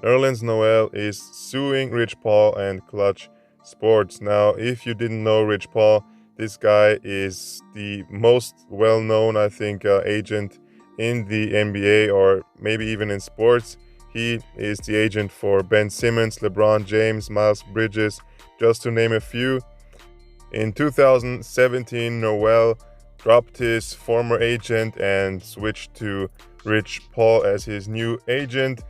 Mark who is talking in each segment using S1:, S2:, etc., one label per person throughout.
S1: Nerlens Noel is suing Rich Paul and Clutch Sports. Now, if you didn't know Rich Paul, this guy is the most well-known, I think, agent in the NBA or maybe even in sports. He is the agent for Ben Simmons, LeBron James, Miles Bridges, just to name a few. In 2017, Noel dropped his former agent and switched to Rich Paul as his new agent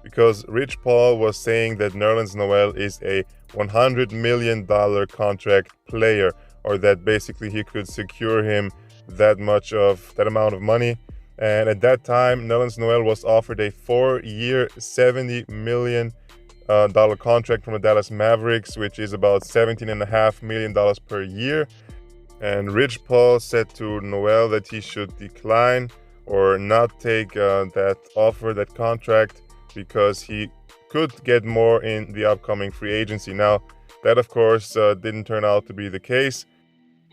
S1: because Rich Paul was saying that Nerlens Noel is a $100 million contract player, or that basically he could secure him that amount of money. And at that time, Nerlens Noel was offered a 4-year, $70 million contract from the Dallas Mavericks, which is about $17.5 million per year. And Rich Paul said to Noel that he should decline or not take that offer, that contract, because he could get more in the upcoming free agency. Now, that of course didn't turn out to be the case.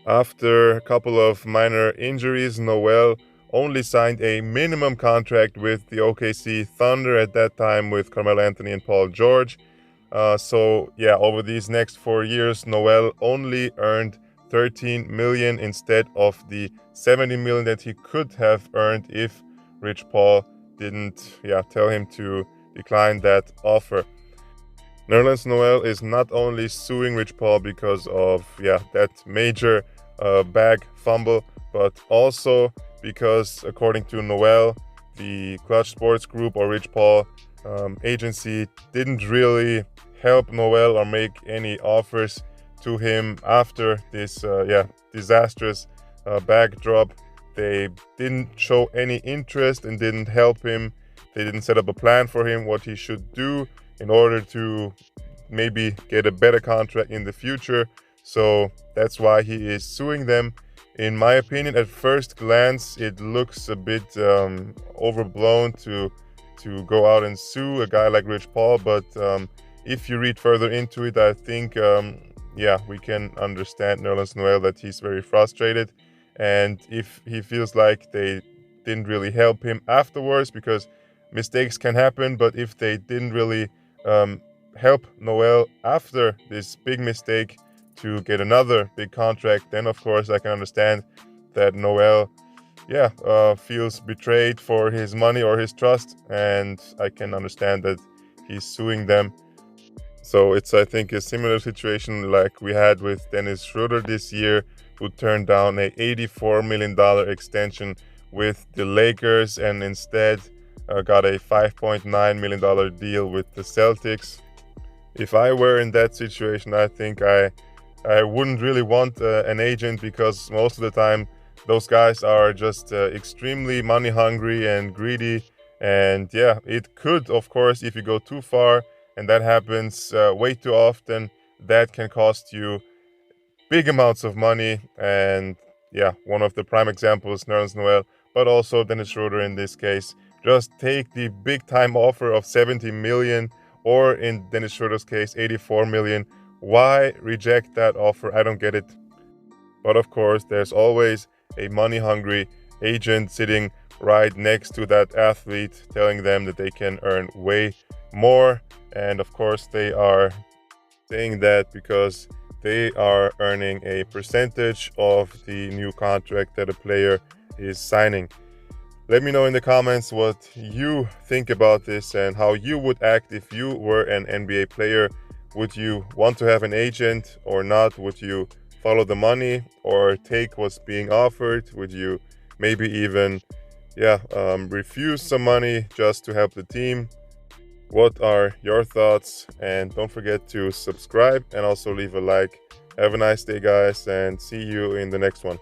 S1: After a couple of minor injuries, Noel only signed a minimum contract with the OKC Thunder at that time with Carmelo Anthony and Paul George. Over these next 4 years, Noel only earned $13 million instead of the $70 million that he could have earned if Rich Paul didn't tell him to decline that offer. Nerlens Noel is not only suing Rich Paul because of that major bag fumble, but also because, according to Noel, the Clutch Sports Group or Rich Paul agency didn't really help Noel or make any offers to him after this disastrous bag drop. They didn't show any interest and didn't help him. They didn't set up a plan for him what he should do in order to maybe get a better contract in the future. So that's why he is suing them. In my opinion, at first glance, it looks a bit overblown to go out and sue a guy like Rich Paul. But if you read further into it, I think, we can understand Nerlens Noel, that he's very frustrated. And if he feels like they didn't really help him afterwards, because mistakes can happen, but if they didn't really help Noel after this big mistake to get another big contract, then of course I can understand that Noel feels betrayed for his money or his trust, and I can understand that he's suing them. So it's, I think, a similar situation like we had with Dennis Schroeder this year, who turned down a $84 million extension with the Lakers and instead got a $5.9 million deal with the Celtics. If I were in that situation, I think I wouldn't really want an agent, because most of the time those guys are just extremely money hungry and greedy. And it could, of course, if you go too far, and that happens way too often, that can cost you big amounts of money. And one of the prime examples, Nerlens Noel, but also Dennis Schroeder in this case. Just take the big time offer of $70 million, or in Dennis Schroeder's case, $84 million. Why reject that offer? I don't get it. But of course, there's always a money-hungry agent sitting right next to that athlete, telling them that they can earn way more. And of course, they are saying that because they are earning a percentage of the new contract that a player is signing. Let me know in the comments what you think about this and how you would act if you were an NBA player. Would you want to have an agent or not? Would you follow the money or take what's being offered? Would you maybe even refuse some money just to help the team? What are your thoughts? And don't forget to subscribe and also leave a like. Have a nice day, guys, and see you in the next one.